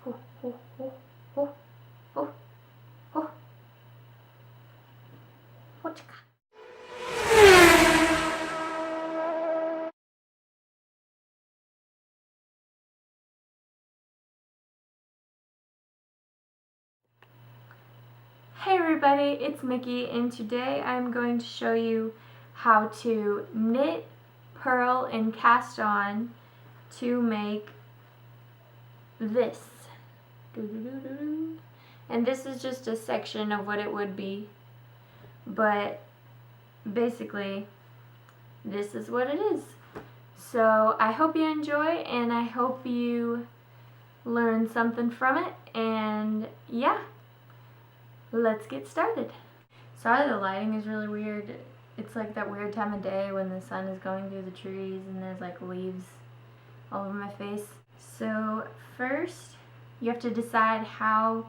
Oh, oh, oh, oh, oh, oh. What you got? Hey everybody, it's Mickey, and today I'm going to show you how to knit, purl, and cast on to make this. And this is just a section of what it would be, but basically this is what it is. So I hope you enjoy, and I hope you learn something from it, and yeah. Let's get started. Sorry, the lighting is really weird. It's like that weird time of day when the sun is going through the trees and there's like leaves all over my face. So first, you have to decide how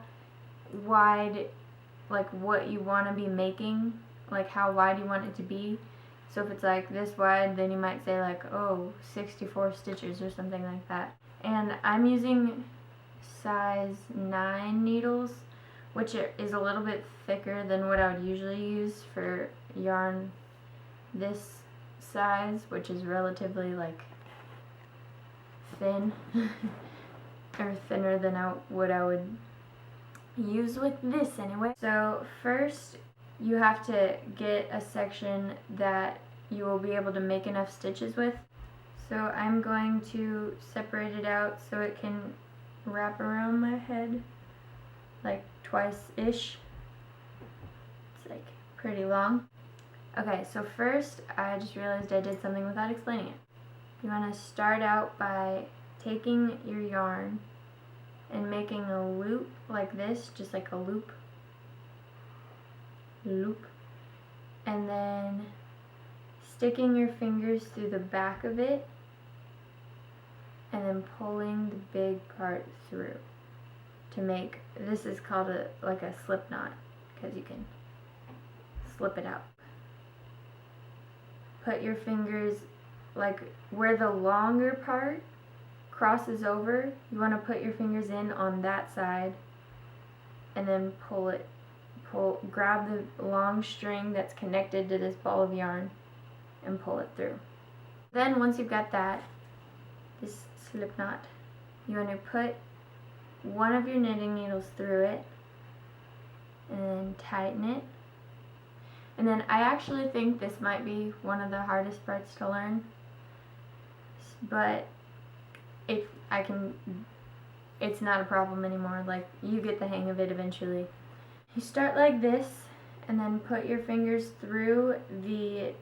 wide, like what you want to be making, like how wide you want it to be. So if it's like this wide, then you might say like, oh, 64 stitches or something like that. And I'm using size 9 needles, which is a little bit thicker than what I would usually use for yarn this size, which is relatively like thin or thinner than what I would use with this anyway. So first you have to get a section that you will be able to make enough stitches with. So I'm going to separate it out so it can wrap around my head like twice-ish. It's like pretty long. Okay, so first I just realized I did something without explaining it. You want to start out by taking your yarn and making a loop like this, just like a loop, and then sticking your fingers through the back of it and then pulling the big part through to make, this is called like a slip knot, because you can slip it out. Put your fingers like where the longer part crosses over, you want to put your fingers in on that side and then grab the long string that's connected to this ball of yarn and pull it through. Then once you've got that, this slip knot, you want to put one of your knitting needles through it and then tighten it. And then I actually think this might be one of the hardest parts to learn, but it's not a problem anymore. Like, you get the hang of it eventually. You start like this and then put your fingers through the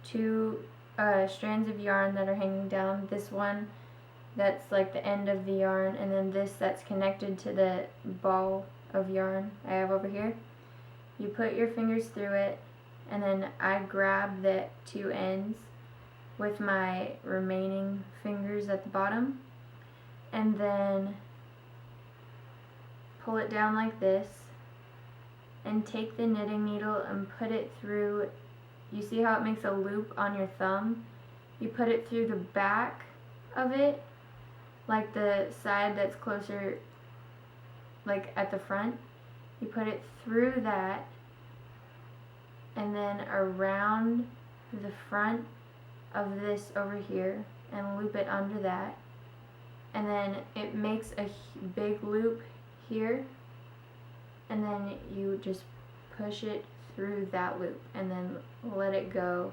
two strands of yarn that are hanging down. This one that's like the end of the yarn, and then this that's connected to the ball of yarn I have over here. You put your fingers through it, and then I grab the two ends with my remaining fingers at the bottom, and then pull it down like this and take the knitting needle and put it through. You see how it makes a loop on your thumb? You put it through the back of it, like the side that's closer, like at the front. You put it through that and then around the front of this over here and loop it under that, and then it makes a big loop here, and then you just push it through that loop and then let it go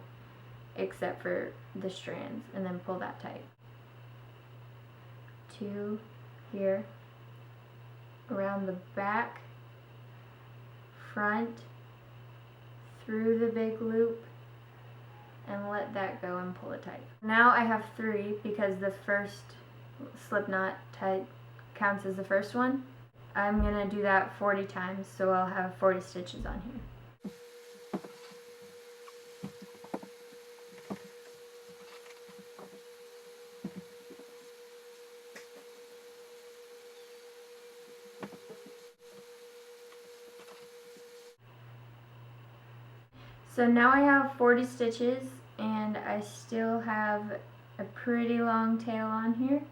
except for the strands, and then pull that tight. Two here, around the back, front, through the big loop, and let that go and pull it tight. Now I have 3 because the first slip knot tight counts as the first one. I'm gonna do that 40 times, so I'll have 40 stitches on here. So now I have 40 stitches, and I still have a pretty long tail on here.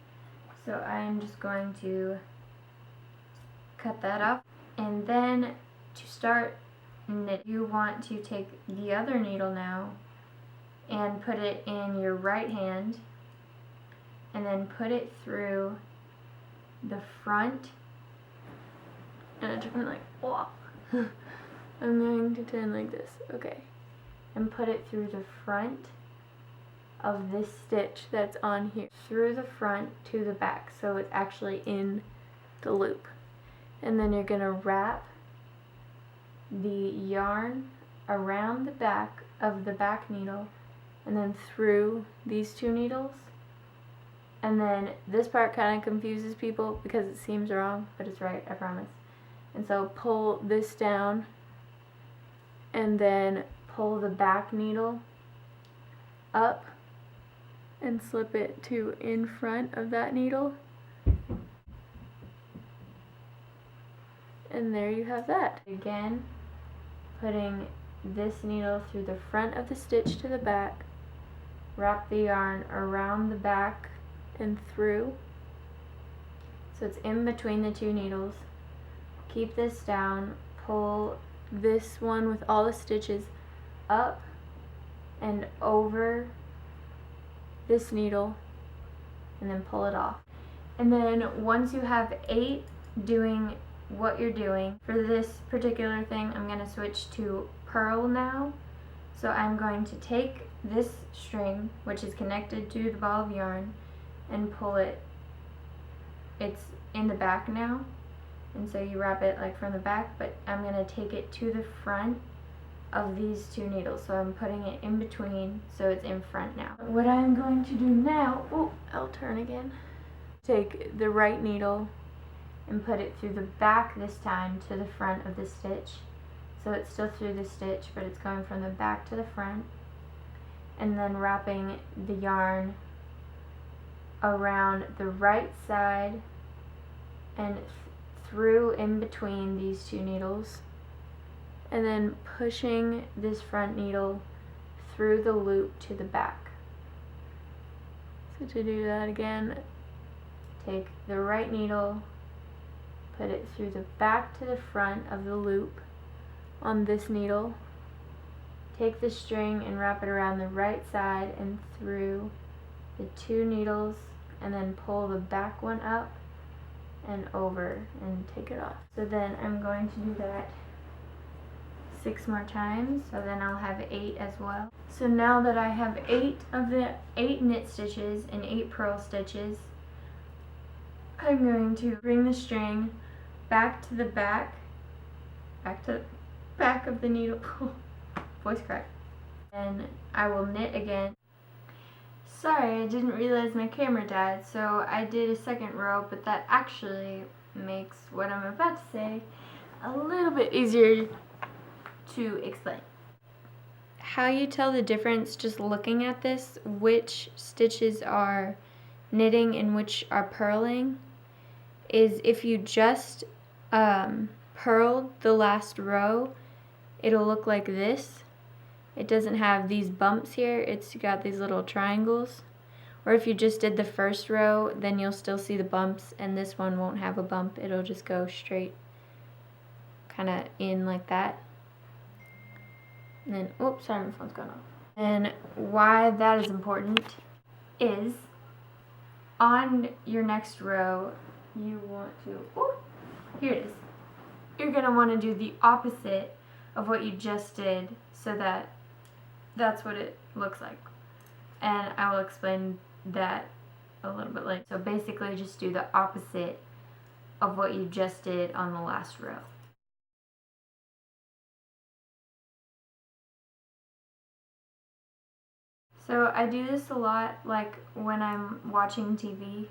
So I'm just going to cut that off. And then to start knit, you want to take the other needle now and put it in your right hand and then put it through the front. And I turn like, whoa. I'm going to turn like this, okay. And put it through the front of this stitch that's on here, through the front to the back, so it's actually in the loop. And then you're gonna wrap the yarn around the back of the back needle and then through these two needles. And then this part kind of confuses people because it seems wrong, but it's right, I promise. And so pull this down and then pull the back needle up and slip it to in front of that needle. And there you have that. Again, putting this needle through the front of the stitch to the back, wrap the yarn around the back and through, so it's in between the two needles. Keep this down, pull this one with all the stitches up and over this needle and then pull it off. And then once you have 8 doing what you're doing, for this particular thing I'm going to switch to purl now. So I'm going to take this string, which is connected to the ball of yarn, and pull it. It's in the back now, and so you wrap it like from the back, but I'm going to take it to the front of these two needles, so I'm putting it in between so it's in front now. What I'm going to do now, I'll turn again. Take the right needle and put it through the back this time to the front of the stitch, so it's still through the stitch but it's going from the back to the front, and then wrapping the yarn around the right side and through in between these two needles, and then pushing this front needle through the loop to the back. So to do that again, take the right needle, put it through the back to the front of the loop on this needle, take the string and wrap it around the right side and through the two needles, and then pull the back one up and over and take it off. So then I'm going to do that 6 more times, so then I'll have 8 as well. So now that I have 8 of the 8 knit stitches and 8 purl stitches, I'm going to bring the string back to the back of the needle, voice crack, and I will knit again. Sorry, I didn't realize my camera died, so I did a second row, but that actually makes what I'm about to say a little bit easier to explain. How you tell the difference just looking at this, which stitches are knitting and which are purling, is if you just purled the last row, it'll look like this. It doesn't have these bumps here, it's got these little triangles. Or if you just did the first row, then you'll still see the bumps, and this one won't have a bump. It'll just go straight kind of in like that. And then, oops, sorry, my phone's going off. And why that is important is on your next row, you want to, here it is. You're going to want to do the opposite of what you just did, so that that's what it looks like. And I will explain that a little bit later. So basically just do the opposite of what you just did on the last row. So I do this a lot, like when I'm watching TV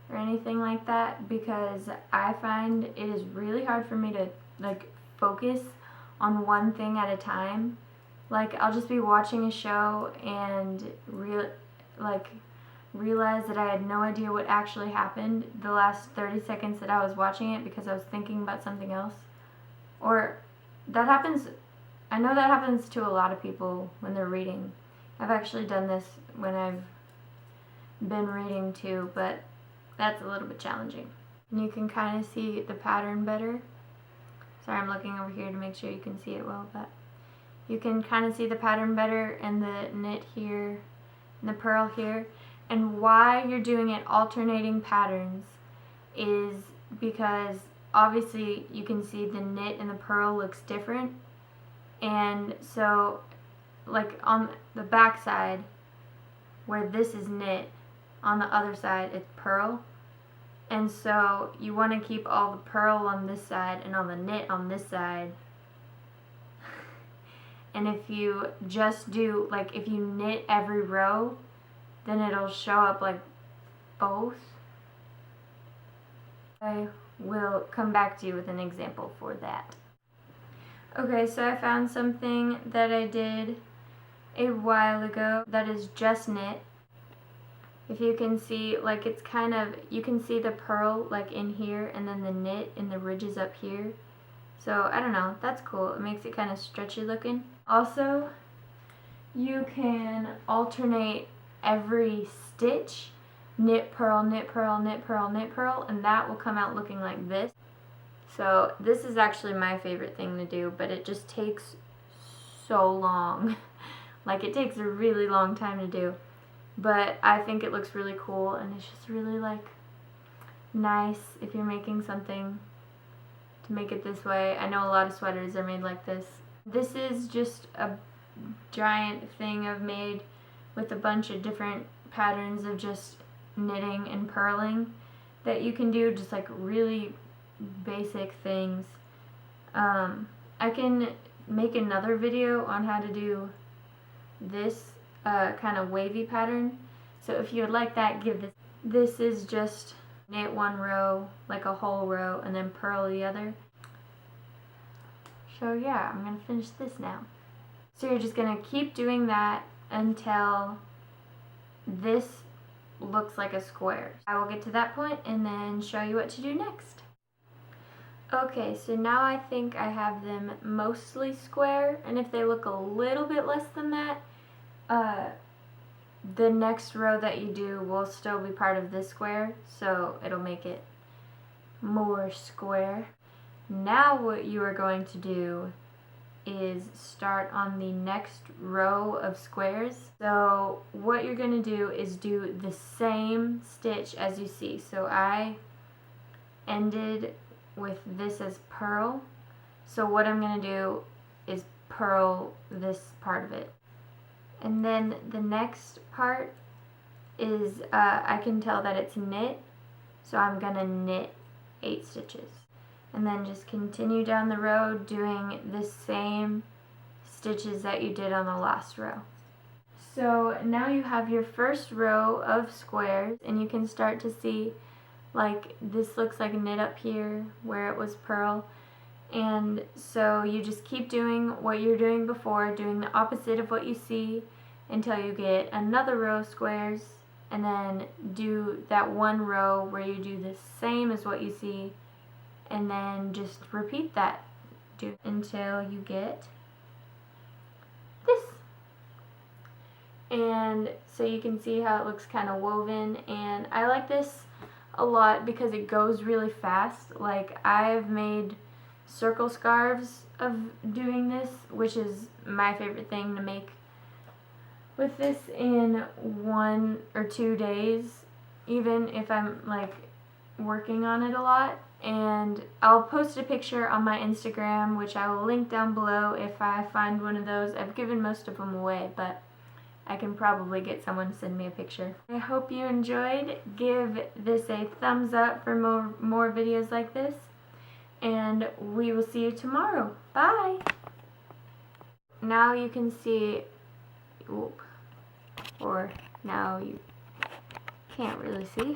or anything like that, because I find it is really hard for me to like focus on one thing at a time. Like I'll just be watching a show and realize that I had no idea what actually happened the last 30 seconds that I was watching it because I was thinking about something else. Or that happens, I know that happens to a lot of people when they're reading. I've actually done this when I've been reading too, but that's a little bit challenging. and you can kind of see the pattern better. Sorry, I'm looking over here to make sure you can see it well, but you can kind of see the pattern better and the knit here and the purl here. And why you're doing it alternating patterns is because obviously you can see the knit and the purl looks different. And so like on the back side where this is knit, on the other side it's purl. And so you want to keep all the purl on this side and all the knit on this side. And if you just do, like if you knit every row, then it'll show up like both. I will come back to you with an example for that. Okay, so I found something that I did a while ago that is just knit. If you can see, like it's kind of, you can see the purl like in here and then the knit in the ridges up here. So I don't know, that's cool. It makes it kind of stretchy looking. Also, you can alternate every stitch, knit, purl, knit, purl, knit, purl, knit, purl, and that will come out looking like this. So this is actually my favorite thing to do, but it just takes so long. Like it takes a really long time to do. But I think it looks really cool, and it's just really like nice if you're making something to make it this way. I know a lot of sweaters are made like this. This is just a giant thing I've made with a bunch of different patterns of just knitting and purling that you can do, just like really basic things. I can make another video on how to do this kind of wavy pattern, so if you would like that, give this. This is just knit one row, like a whole row, and then purl the other. So yeah, I'm gonna finish this now. So you're just gonna keep doing that until this looks like a square. I will get to that point and then show you what to do next. Okay, so now I think I have them mostly square, and if they look a little bit less than that, the next row that you do will still be part of this square, so it'll make it more square. Now what you are going to do is start on the next row of squares. So what you're going to do is do the same stitch as you see. So I ended with this as purl, so what I'm going to do is purl this part of it. And then the next part is, I can tell that it's knit, so I'm going to knit 8 stitches. And then just continue down the row doing the same stitches that you did on the last row. So now you have your first row of squares, and you can start to see like this looks like a knit up here where it was purl. And so you just keep doing what you're doing before, doing the opposite of what you see until you get another row of squares, and then do that one row where you do the same as what you see, and then just repeat that until you get this. And so you can see how it looks kind of woven, and I like this a lot because it goes really fast. Like I've made circle scarves of doing this, which is my favorite thing to make with this, in 1 or 2 days, even if I'm like working on it a lot. And I'll post a picture on my Instagram, which I will link down below if I find one of those. I've given most of them away, but I can probably get someone to send me a picture. I hope you enjoyed. Give this a thumbs up for more videos like this, and we will see you tomorrow. Bye! Now you can see, or now you can't really see.